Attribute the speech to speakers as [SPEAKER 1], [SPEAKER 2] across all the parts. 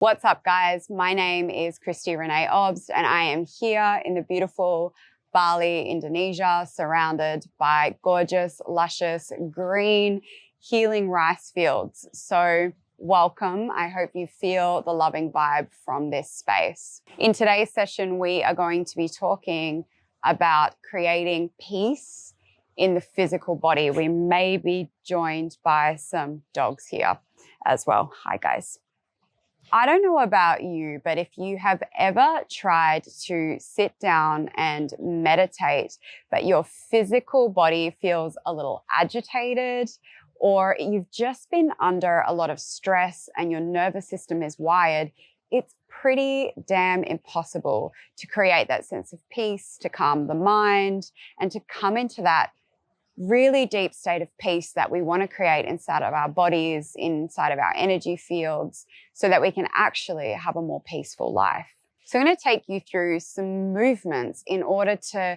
[SPEAKER 1] What's up, guys? My name is Christy Renee Obst, and I am here in the beautiful Bali, Indonesia, surrounded by gorgeous, luscious, green, healing rice fields. So welcome. I hope you feel the loving vibe from this space. In today's session, we are going to be talking about creating peace in the physical body. We may be joined by some dogs here as well. Hi, guys. I don't know about you, but if you have ever tried to sit down and meditate, but your physical body feels a little agitated, or you've just been under a lot of stress and your nervous system is wired, it's pretty damn impossible to create that sense of peace, to calm the mind, and to come into that really deep state of peace that we want to create inside of our bodies, inside of our energy fields, so that we can actually have a more peaceful life. So I'm going to take you through some movements in order to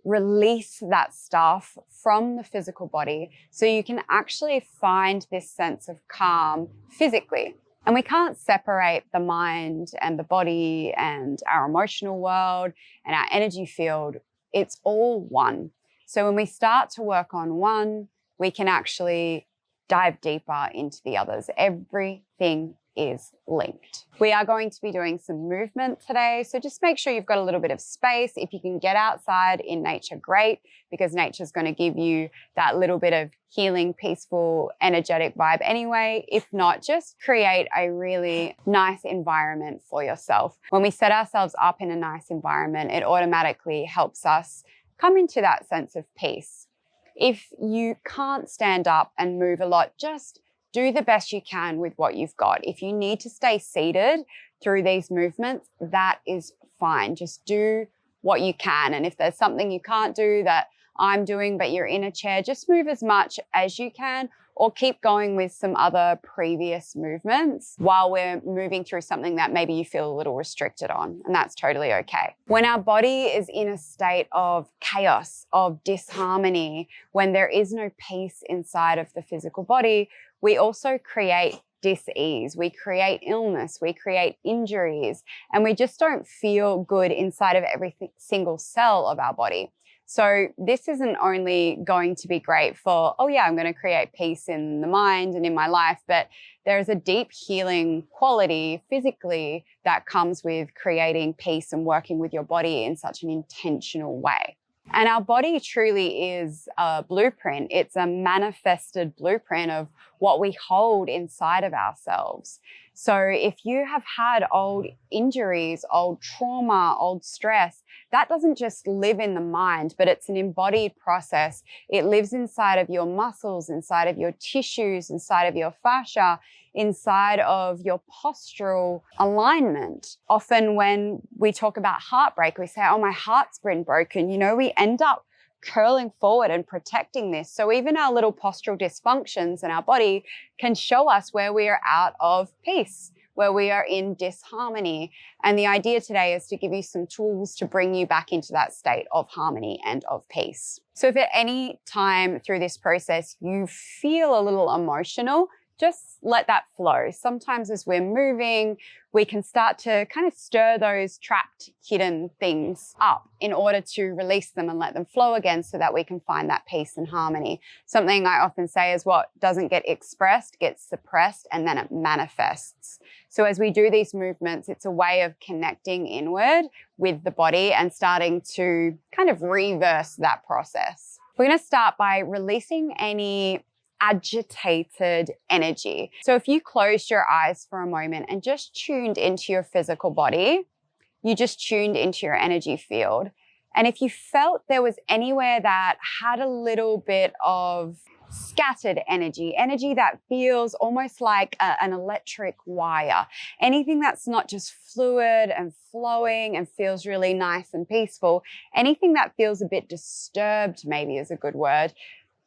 [SPEAKER 1] release that stuff from the physical body so you can actually find this sense of calm physically. And we can't separate the mind and the body and our emotional world and our energy field. It's all one. So when we start to work on one, we can actually dive deeper into the others. Everything is linked. We are going to be doing some movement today. So just make sure you've got a little bit of space. If you can get outside in nature, great, because nature's going to give you that little bit of healing, peaceful, energetic vibe anyway. If not, just create a really nice environment for yourself. When we set ourselves up in a nice environment, it automatically helps us come into that sense of peace. If you can't stand up and move a lot, just do the best you can with what you've got. If you need to stay seated through these movements, that is fine. Just do what you can. And if there's something you can't do that I'm doing, but you're in a chair, just move as much as you can, or keep going with some other previous movements while we're moving through something that maybe you feel a little restricted on, and that's totally okay. When our body is in a state of chaos, of disharmony, when there is no peace inside of the physical body, we also create dis-ease, we create illness, we create injuries, and we just don't feel good inside of every single cell of our body. So this isn't only going to be great for, oh yeah, I'm going to create peace in the mind and in my life, but there's a deep healing quality physically that comes with creating peace and working with your body in such an intentional way. And our body truly is a blueprint. It's a manifested blueprint of what we hold inside of ourselves. So if you have had old injuries, old trauma, old stress, that doesn't just live in the mind, but it's an embodied process. It lives inside of your muscles, inside of your tissues, inside of your fascia, inside of your postural alignment. Often when we talk about heartbreak, we say, oh, my heart's been broken. You know, we end up curling forward and protecting this. So even our little postural dysfunctions in our body can show us where we are out of peace, where we are in disharmony. And the idea today is to give you some tools to bring you back into that state of harmony and of peace. So if at any time through this process you feel a little emotional, just let that flow. Sometimes as we're moving, we can start to kind of stir those trapped, hidden things up in order to release them and let them flow again so that we can find that peace and harmony. Something I often say is what doesn't get expressed gets suppressed, and then it manifests. So as we do these movements, it's a way of connecting inward with the body and starting to kind of reverse that process. We're going to start by releasing any agitated energy. So if you closed your eyes for a moment and just tuned into your physical body, you just tuned into your energy field. And if you felt there was anywhere that had a little bit of scattered energy that feels almost like an electric wire, anything that's not just fluid and flowing and feels really nice and peaceful, anything that feels a bit disturbed maybe is a good word,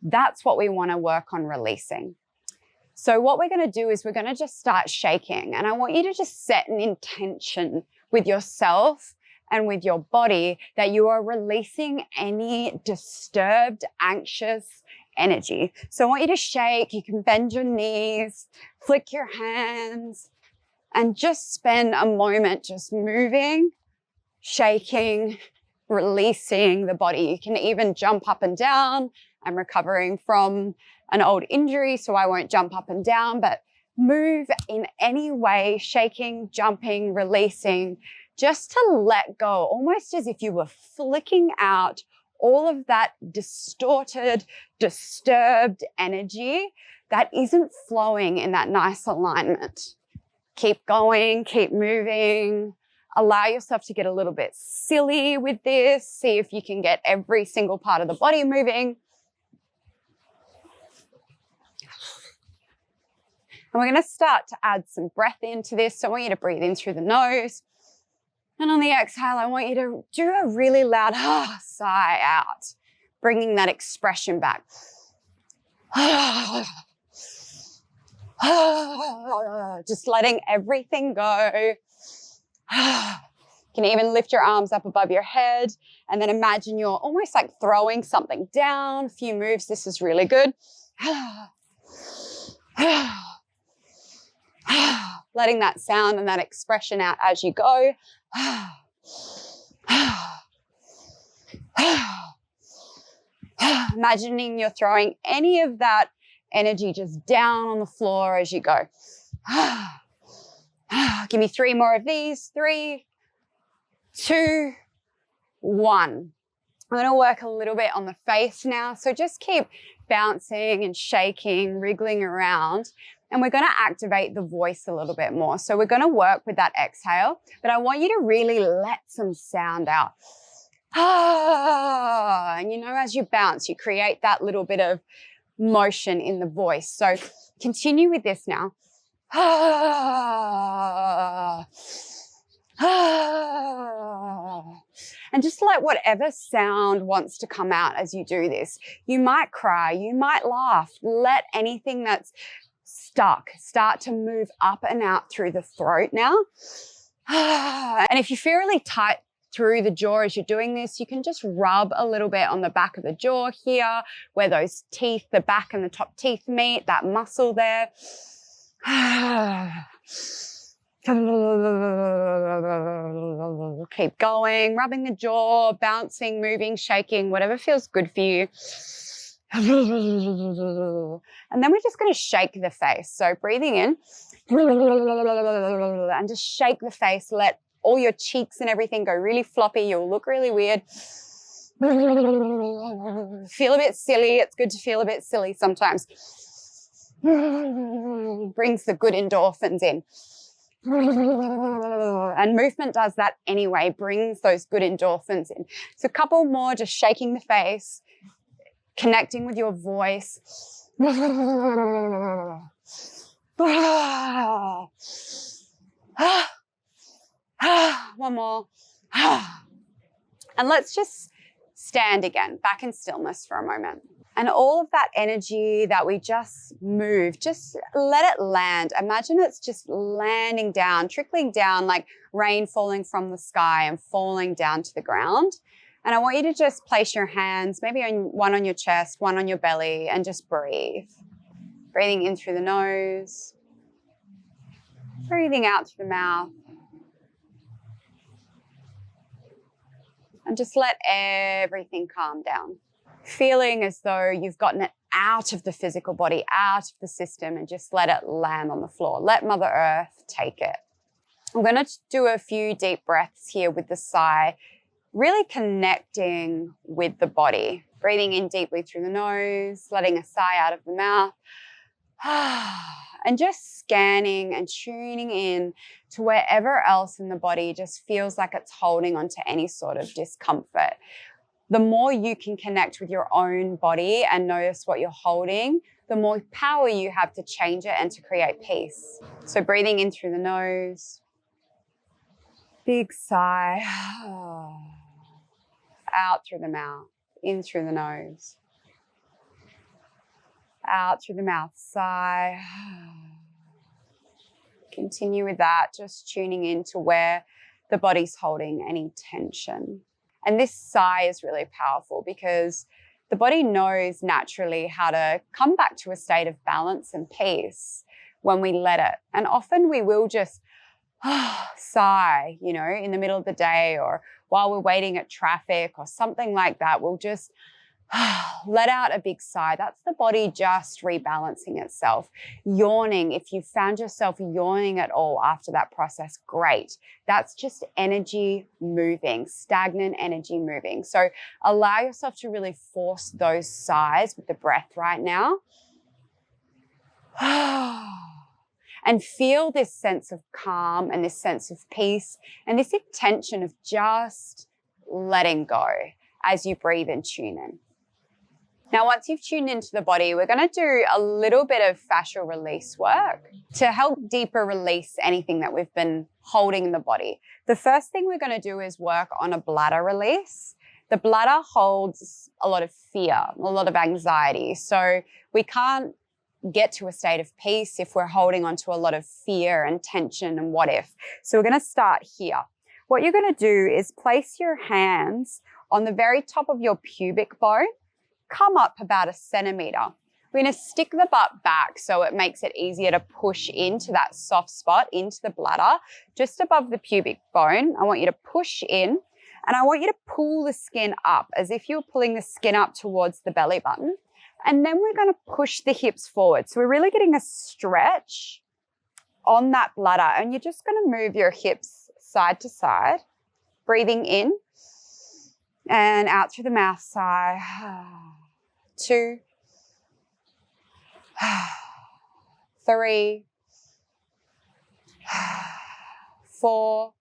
[SPEAKER 1] that's what we want to work on releasing. So what we're going to do is we're going to just start shaking. And I want you to just set an intention with yourself and with your body that you are releasing any disturbed, anxious energy. So I want you to shake. You can bend your knees, flick your hands, And just spend a moment just moving, shaking, releasing the body. You can even jump up and down. I'm recovering from an old injury, so I won't jump up and down, but move in any way, shaking, jumping, releasing, just to let go, almost as if you were flicking out all of that distorted, disturbed energy that isn't flowing in that nice alignment. Keep going, keep moving. Allow yourself to get a little bit silly with this. See if you can get every single part of the body moving. And we're going to start to add some breath into this. So I want you to breathe in through the nose. And on the exhale, I want you to do a really loud sigh out, bringing that expression back. Just letting everything go. You can even lift your arms up above your head and then imagine you're almost like throwing something down. A few moves. This is really good. Letting that sound and that expression out as you go. Imagining you're throwing any of that energy just down on the floor as you go. Give me 3 more of these. 3, 2, 1. I'm going to work a little bit on the face now. So just keep bouncing and shaking, wriggling around. And we're going to activate the voice a little bit more. So we're going to work with that exhale, but I want you to really let some sound out. And you know, as you bounce, you create that little bit of motion in the voice. So continue with this now. And just let whatever sound wants to come out as you do this. You might cry, you might laugh. Let anything that's stuck start to move up and out through the throat now. And if you feel really tight through the jaw as you're doing this, you can just rub a little bit on the back of the jaw here, where those teeth, the back and the top teeth meet, that muscle there. Keep going, rubbing the jaw, bouncing, moving, shaking, whatever feels good for you. And then we're just going to shake the face. So breathing in and just shake the face. Let all your cheeks and everything go really floppy. You'll look really weird. Feel a bit silly. It's good to feel a bit silly sometimes. Brings the good endorphins in. And movement does that anyway, brings those good endorphins in. So a couple more, just shaking the face, connecting with your voice. One more. And let's just stand again, back in stillness for a moment. And all of that energy that we just moved, just let it land. Imagine it's just landing down, trickling down like rain falling from the sky and falling down to the ground. And I want you to just place your hands, maybe one on your chest, one on your belly, and just breathe. Breathing in through the nose, breathing out through the mouth. And just let everything calm down. Feeling as though you've gotten it out of the physical body, out of the system, and just let it land on the floor. Let Mother Earth take it. I'm going to do a few deep breaths here with the sigh, really connecting with the body. Breathing in deeply through the nose, letting a sigh out of the mouth. And just scanning and tuning in to wherever else in the body just feels like it's holding on to any sort of discomfort. The more you can connect with your own body and notice what you're holding, the more power you have to change it and to create peace. So breathing in through the nose, big sigh, out through the mouth, in through the nose, out through the mouth, sigh. Continue with that, just tuning into where the body's holding any tension. And this sigh is really powerful because the body knows naturally how to come back to a state of balance and peace when we let it. And often we will just sigh, you know, in the middle of the day or while we're waiting at traffic or something like that. We'll just let out a big sigh. That's the body just rebalancing itself. Yawning, if you found yourself yawning at all after that process, great. That's just energy moving, stagnant energy moving. So allow yourself to really force those sighs with the breath right now. And feel this sense of calm and this sense of peace and this intention of just letting go as you breathe and tune in. Now, once you've tuned into the body, we're going to do a little bit of fascial release work to help deeper release anything that we've been holding in the body. The first thing we're going to do is work on a bladder release. The bladder holds a lot of fear, a lot of anxiety. So we can't get to a state of peace if we're holding on to a lot of fear and tension and what if. So we're going to start here. What you're going to do is place your hands on the very top of your pubic bone. Come up about 1 centimeter. We're going to stick the butt back so it makes it easier to push into that soft spot, into the bladder, just above the pubic bone. I want you to push in and I want you to pull the skin up as if you're pulling the skin up towards the belly button. And then we're going to push the hips forward. So we're really getting a stretch on that bladder and you're just going to move your hips side to side, breathing in and out through the mouth, sigh. 2, 3, 4,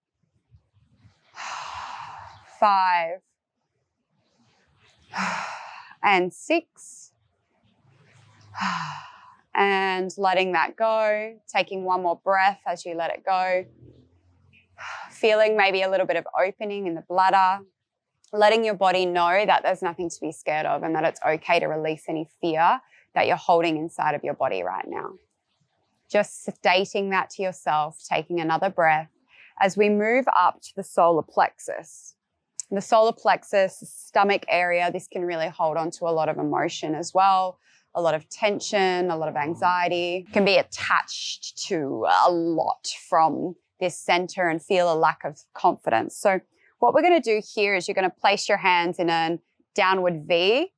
[SPEAKER 1] 5, and 6. And letting that go, taking one more breath as you let it go. Feeling maybe a little bit of opening in the bladder. Letting your body know that there's nothing to be scared of and that it's okay to release any fear that you're holding inside of your body right now. Just stating that to yourself, taking another breath as we move up to the solar plexus. The solar plexus, stomach area, this can really hold on to a lot of emotion as well, a lot of tension, a lot of anxiety, can be attached to a lot from this center and feel a lack of confidence. So what we're going to do here is you're going to place your hands in a downward V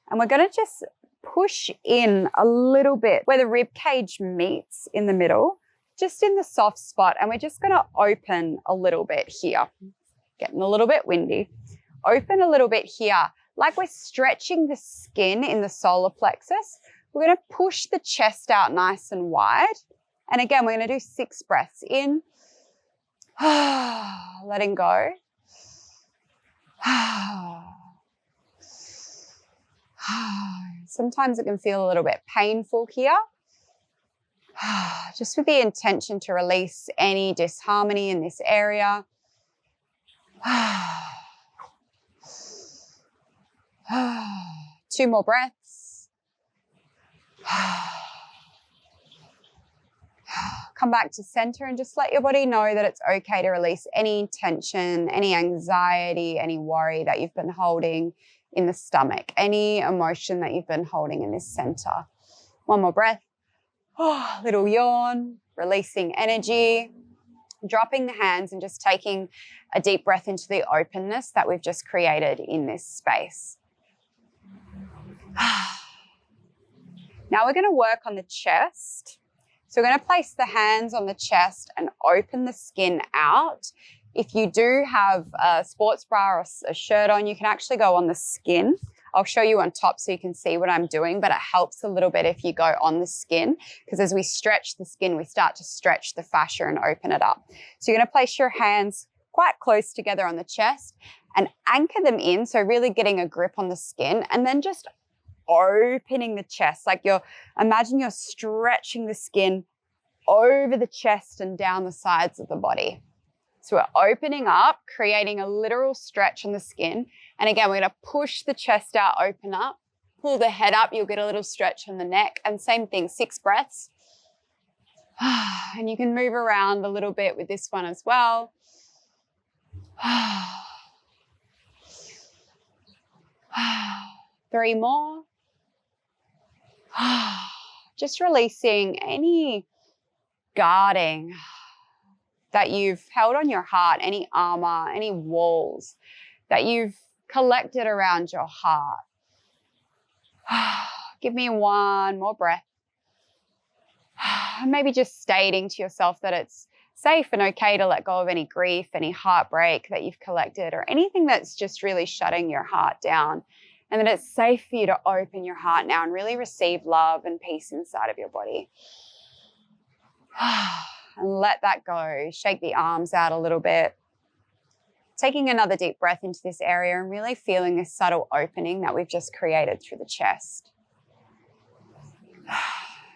[SPEAKER 1] and we're going to just push in a little bit where the rib cage meets in the middle, just in the soft spot. And we're just going to open a little bit here. Getting a little bit windy. Open a little bit here. Like we're stretching the skin in the solar plexus. We're going to push the chest out nice and wide. And again, we're going to do 6 breaths in. Letting go. Sometimes it can feel a little bit painful here. Just with the intention to release any disharmony in this area. 2 more breaths. Come back to center and just let your body know that it's okay to release any tension, any anxiety, any worry that you've been holding in the stomach, any emotion that you've been holding in this center. 1 more breath. Little yawn, releasing energy, dropping the hands and just taking a deep breath into the openness that we've just created in this space. Now we're going to work on the chest. So we're going to place the hands on the chest and open the skin out. If you do have a sports bra or a shirt on, you can actually go on the skin. I'll show you on top so you can see what I'm doing, but it helps a little bit if you go on the skin because as we stretch the skin, we start to stretch the fascia and open it up. So you're going to place your hands quite close together on the chest and anchor them in. So really getting a grip on the skin and then just opening the chest. Like imagine you're stretching the skin over the chest and down the sides of the body. So we're opening up, creating a literal stretch on the skin. And again, we're going to push the chest out, open up, pull the head up. You'll get a little stretch on the neck. And same thing, 6 breaths. And you can move around a little bit with this one as well. 3 more. Just releasing any guarding, that you've held on your heart, any armor, any walls that you've collected around your heart. Give me one more breath. Maybe just stating to yourself that it's safe and okay to let go of any grief, any heartbreak that you've collected, or anything that's just really shutting your heart down. And that it's safe for you to open your heart now and really receive love and peace inside of your body. And let that go. Shake the arms out a little bit. Taking another deep breath into this area and really feeling this subtle opening that we've just created through the chest.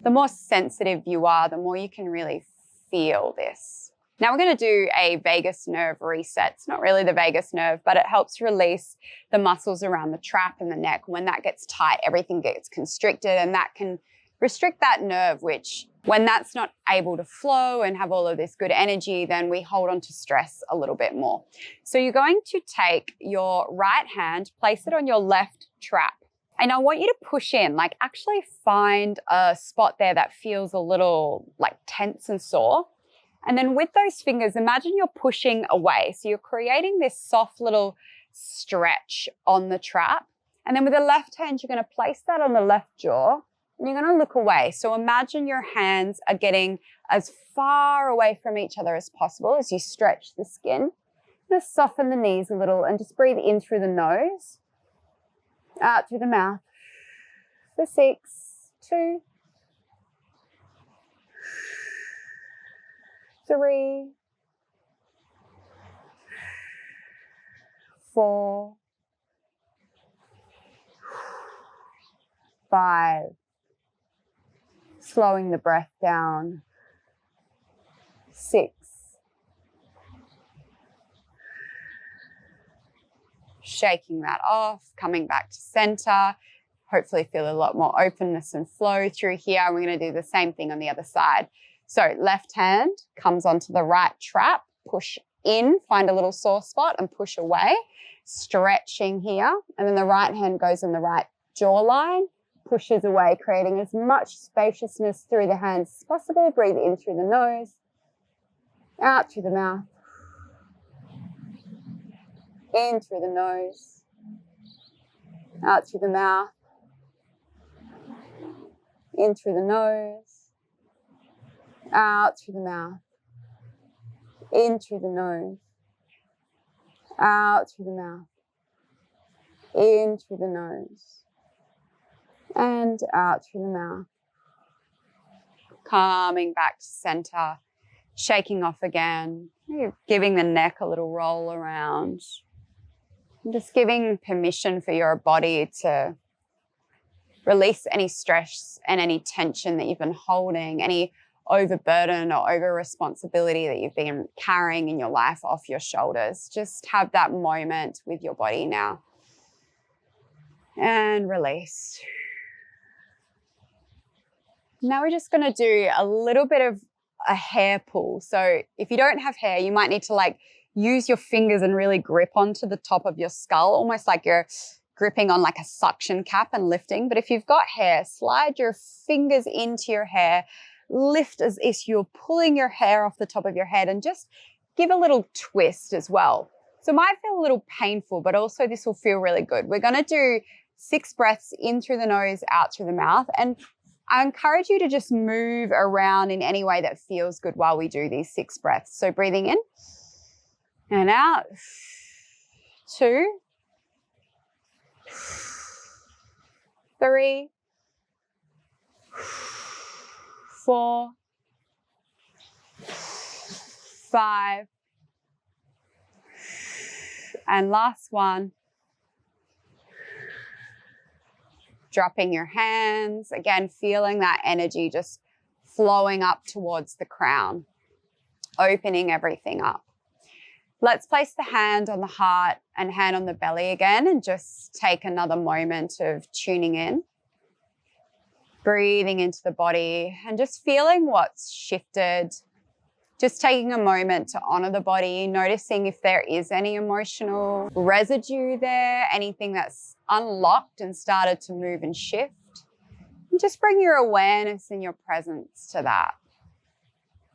[SPEAKER 1] The more sensitive you are, the more you can really feel this. Now we're going to do a vagus nerve reset. It's not really the vagus nerve, but it helps release the muscles around the trap and the neck. When that gets tight, everything gets constricted, and that can restrict that nerve, which when that's not able to flow and have all of this good energy, then we hold on to stress a little bit more. So you're going to take your right hand, place it on your left trap. And I want you to push in, like actually find a spot there that feels a little like tense and sore. And then with those fingers, imagine you're pushing away. So you're creating this soft little stretch on the trap. And then with the left hand, you're going to place that on the left jaw and you're going to look away. So imagine your hands are getting as far away from each other as possible as you stretch the skin. Just soften the knees a little and just breathe in through the nose. Out through the mouth for 6, 2, 3, 4, 5. Slowing the breath down. 6. Shaking that off, coming back to center. Hopefully feel a lot more openness and flow through here. We're going to do the same thing on the other side. So left hand comes onto the right trap, push in, find a little sore spot and push away, stretching here. And then the right hand goes on the right jawline, pushes away, creating as much spaciousness through the hands as possible. Breathe in through the nose, out through the mouth. In through the nose, out through the mouth, in through the nose, out through the mouth, in through the nose, out through the mouth, in through the nose, and out through the mouth. Coming back to center, shaking off again, giving the neck a little roll around. And just giving permission for your body to release any stress and any tension that you've been holding, any overburden or over responsibility that you've been carrying in your life off your shoulders. Just have that moment with your body now. And release. Now we're just going to do a little bit of a hair pull. So if you don't have hair, you might need to use your fingers and really grip onto the top of your skull, almost like you're gripping on like a suction cap and lifting. But if you've got hair, slide your fingers into your hair, lift as if you're pulling your hair off the top of your head and just give a little twist as well. So it might feel a little painful, but also this will feel really good. We're going to do 6 breaths in through the nose, out through the mouth. And I encourage you to just move around in any way that feels good while we do these 6 breaths. So breathing in. And out, 2, 3, 4, 5, and last one. Dropping your hands, again, feeling that energy just flowing up towards the crown, opening everything up. Let's place the hand on the heart and hand on the belly again and just take another moment of tuning in. Breathing into the body and just feeling what's shifted. Just taking a moment to honor the body, noticing if there is any emotional residue there, anything that's unlocked and started to move and shift. And just bring your awareness and your presence to that.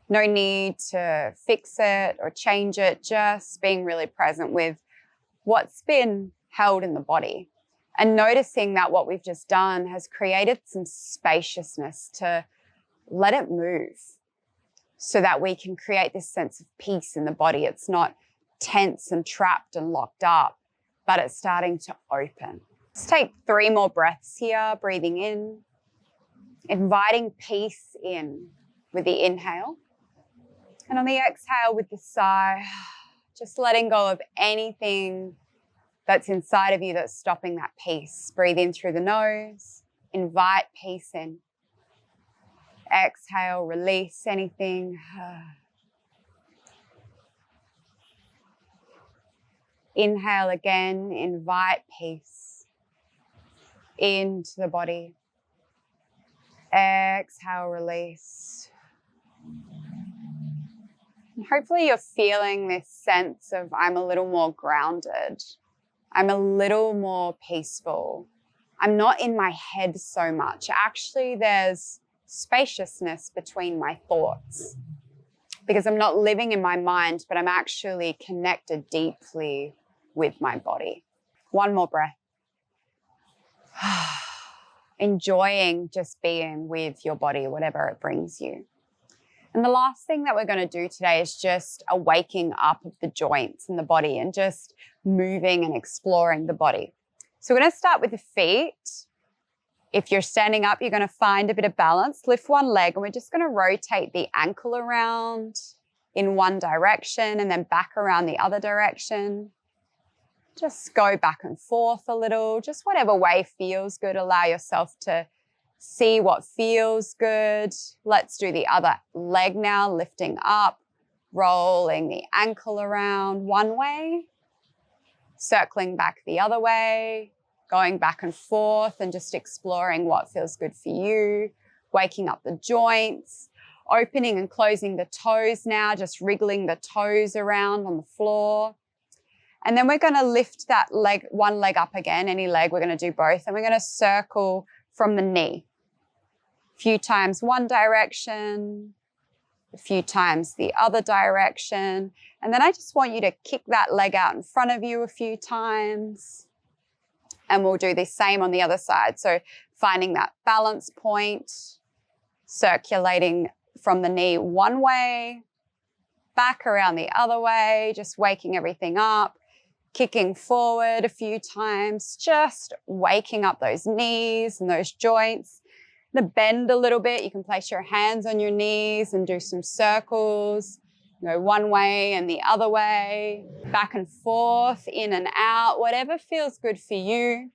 [SPEAKER 1] No need to fix it or change it, just being really present with what's been held in the body and noticing that what we've just done has created some spaciousness to let it move so that we can create this sense of peace in the body. It's not tense and trapped and locked up, but it's starting to open. Let's take 3 more breaths here, breathing in, inviting peace in with the inhale. And on the exhale with the sigh, just letting go of anything that's inside of you that's stopping that peace. Breathe in through the nose, invite peace in. Exhale, release anything. Inhale again, invite peace into the body. Exhale, release. And hopefully you're feeling this sense of I'm a little more grounded. I'm a little more peaceful. I'm not in my head so much. Actually, there's spaciousness between my thoughts because I'm not living in my mind, but I'm actually connected deeply with my body. 1 more breath. Enjoying just being with your body, whatever it brings you. And the last thing that we're going to do today is just a waking up of the joints in the body and just moving and exploring the body. So we're going to start with the feet. If you're standing up, you're going to find a bit of balance. Lift one leg and we're just going to rotate the ankle around in one direction and then back around the other direction. Just go back and forth a little, just whatever way feels good. Allow yourself to see what feels good. Let's do the other leg now, lifting up, rolling the ankle around one way, circling back the other way, going back and forth and just exploring what feels good for you, waking up the joints, opening and closing the toes now, just wriggling the toes around on the floor. And then we're going to lift that leg, one leg up again, any leg, we're going to do both. And we're going to circle from the knee. A few times one direction, a few times the other direction. And then I just want you to kick that leg out in front of you a few times. And we'll do the same on the other side. So finding that balance point, circulating from the knee one way, back around the other way, just waking everything up, kicking forward a few times, just waking up those knees and those joints. To bend a little bit, you can place your hands on your knees and do some circles. Go one way and the other way, back and forth, in and out, whatever feels good for you.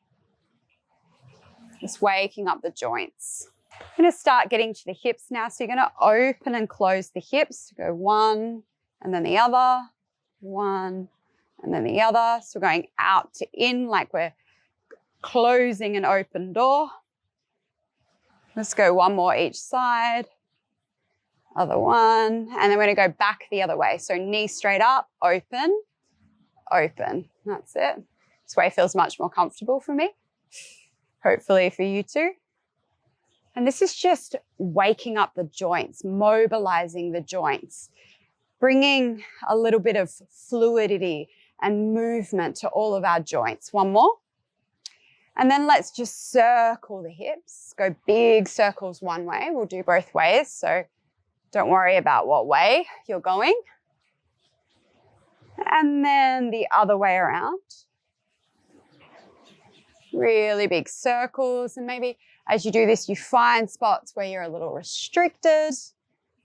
[SPEAKER 1] Just waking up the joints. I'm going to start getting to the hips now. So you're going to open and close the hips. Go one and then the other, one and then the other. So we're going out to in like we're closing an open door. Let's go one more each side. Other one. And then we're going to go back the other way. So knee straight up, open, open. That's it. This way feels much more comfortable for me. Hopefully for you too. And this is just waking up the joints, mobilizing the joints, bringing a little bit of fluidity and movement to all of our joints. One more. And then let's just circle the hips. Go big circles one way. We'll do both ways. So don't worry about what way you're going. And then the other way around. Really big circles. And maybe as you do this, you find spots where you're a little restricted.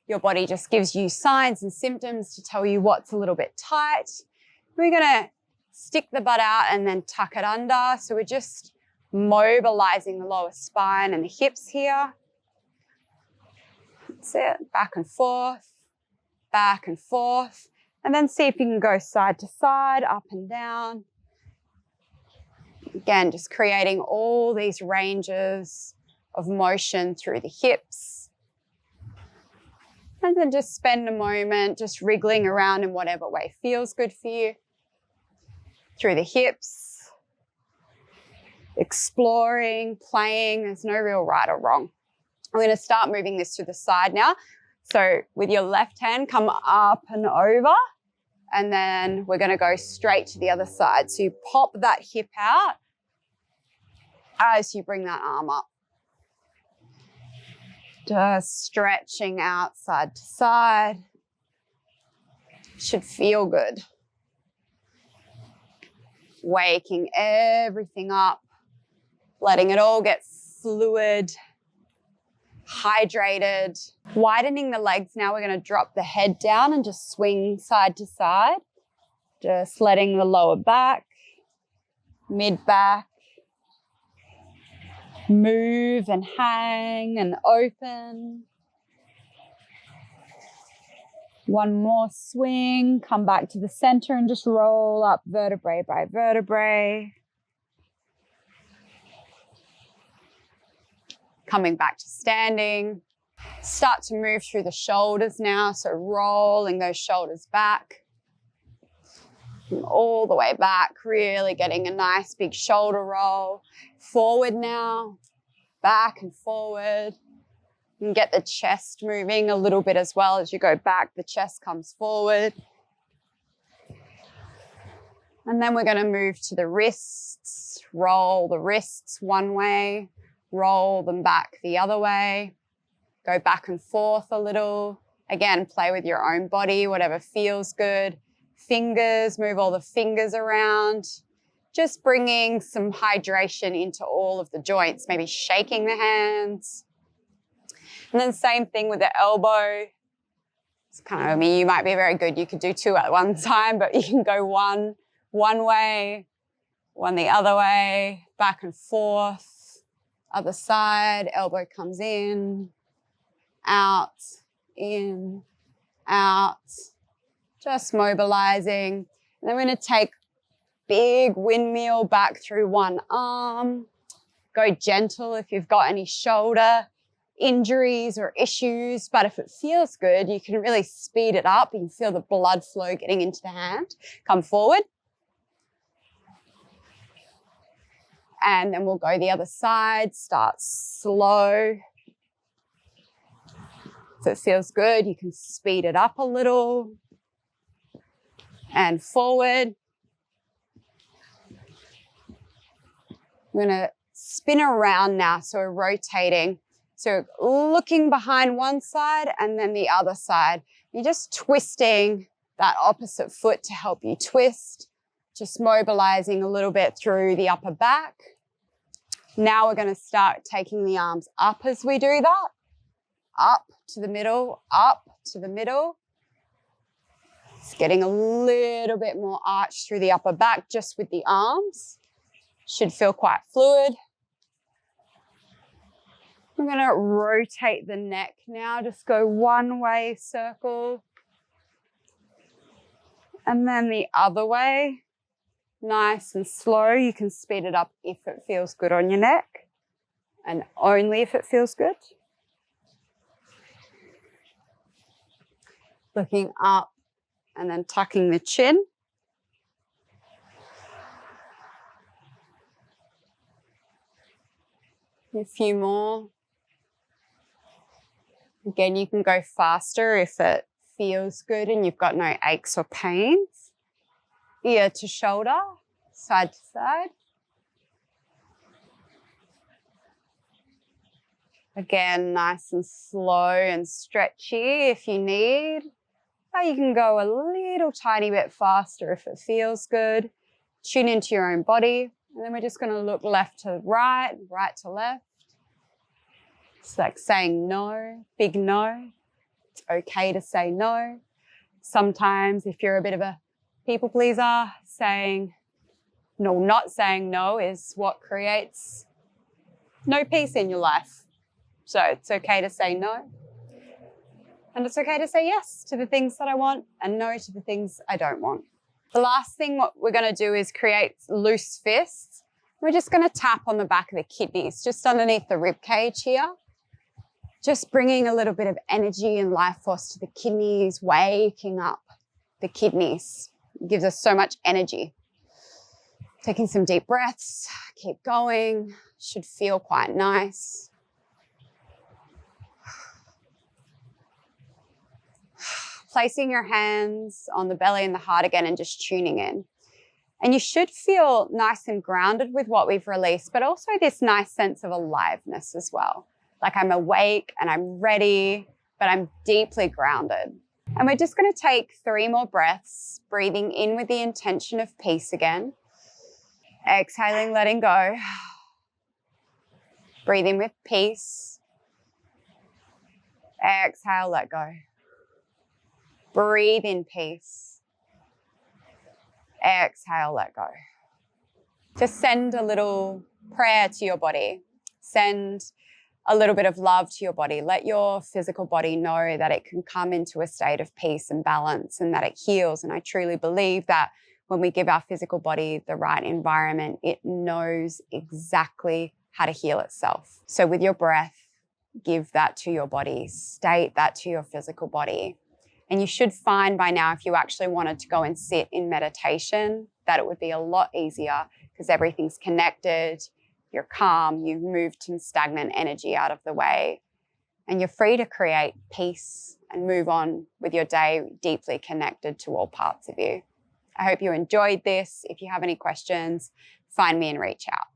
[SPEAKER 1] Your body just gives you signs and symptoms to tell you what's a little bit tight. We're going to stick the butt out and then tuck it under. So we're just mobilizing the lower spine and the hips here. That's it. Back and forth, back and forth. And then see if you can go side to side, up and down. Again, just creating all these ranges of motion through the hips. And then just spend a moment just wriggling around in whatever way feels good for you. Through the hips. Exploring, playing. There's no real right or wrong. I'm going to start moving this to the side now. So with your left hand, come up and over, and then we're going to go straight to the other side. So you pop that hip out as you bring that arm up. Just stretching out side to side. Should feel good. Waking everything up, letting it all get fluid, hydrated. Widening the legs now, we're going to drop the head down and just swing side to side. Just letting the lower back, mid back, move and hang and open. One more swing, come back to the center and just roll up vertebrae by vertebrae. Coming back to standing. Start to move through the shoulders now, so rolling those shoulders back. All the way back, really getting a nice big shoulder roll. Forward now, back and forward. You can get the chest moving a little bit as well. As you go back, the chest comes forward. And then we're going to move to the wrists. Roll the wrists one way, roll them back the other way. Go back and forth a little. Again, play with your own body, whatever feels good. Fingers, move all the fingers around. Just bringing some hydration into all of the joints, maybe shaking the hands. And then same thing with the elbow. It's kind of, I mean, you might be very good. You could do two at one time, but you can go one way, one the other way, back and forth. Other side, elbow comes in, out, in, out. Just mobilizing. And then we're going to take big windmill back through one arm. Go gentle if you've got any shoulder injuries or issues, but if it feels good, you can really speed it up. You can feel the blood flow getting into the hand. Come forward. And then we'll go the other side. Start slow. If it feels good, you can speed it up a little. And forward. We're going to spin around now, so we're rotating. So looking behind one side and then the other side. You're just twisting that opposite foot to help you twist. Just mobilizing a little bit through the upper back. Now we're going to start taking the arms up as we do that. Up to the middle, up to the middle. It's getting a little bit more arch through the upper back just with the arms. Should feel quite fluid. We're going to rotate the neck now. Just go one way circle. And then the other way. Nice and slow. You can speed it up if it feels good on your neck. And only if it feels good. Looking up and then tucking the chin. A few more. Again, you can go faster if it feels good and you've got no aches or pains. Ear to shoulder, side to side. Again, nice and slow and stretchy if you need. Or you can go a little tiny bit faster if it feels good. Tune into your own body. And then we're just going to look left to right, right to left. It's like saying no, big no. It's okay to say no. Sometimes if you're a bit of a people pleaser, not saying no is what creates no peace in your life. So it's okay to say no. And it's okay to say yes to the things that I want and no to the things I don't want. The last thing what we're going to do is create loose fists. We're just going to tap on the back of the kidneys, just underneath the rib cage here. Just bringing a little bit of energy and life force to the kidneys, waking up the kidneys. It gives us so much energy. Taking some deep breaths, keep going. Should feel quite nice. placing your hands on the belly and the heart again and just tuning in. And you should feel nice and grounded with what we've released, but also this nice sense of aliveness as well. Like I'm awake and I'm ready, but I'm deeply grounded. And we're just going to take 3 more breaths, breathing in with the intention of peace again. Exhaling, letting go. Breathe in with peace. Exhale, let go. Breathe in peace. Exhale, let go. Just send a little prayer to your body. Send a little bit of love to your body. Let your physical body know that it can come into a state of peace and balance and that it heals. And I truly believe that when we give our physical body the right environment, it knows exactly how to heal itself. So with your breath, give that to your body. State that to your physical body. And you should find by now, if you actually wanted to go and sit in meditation, that it would be a lot easier because everything's connected, you're calm, you've moved some stagnant energy out of the way, and you're free to create peace and move on with your day deeply connected to all parts of you. I hope you enjoyed this. If you have any questions, find me and reach out.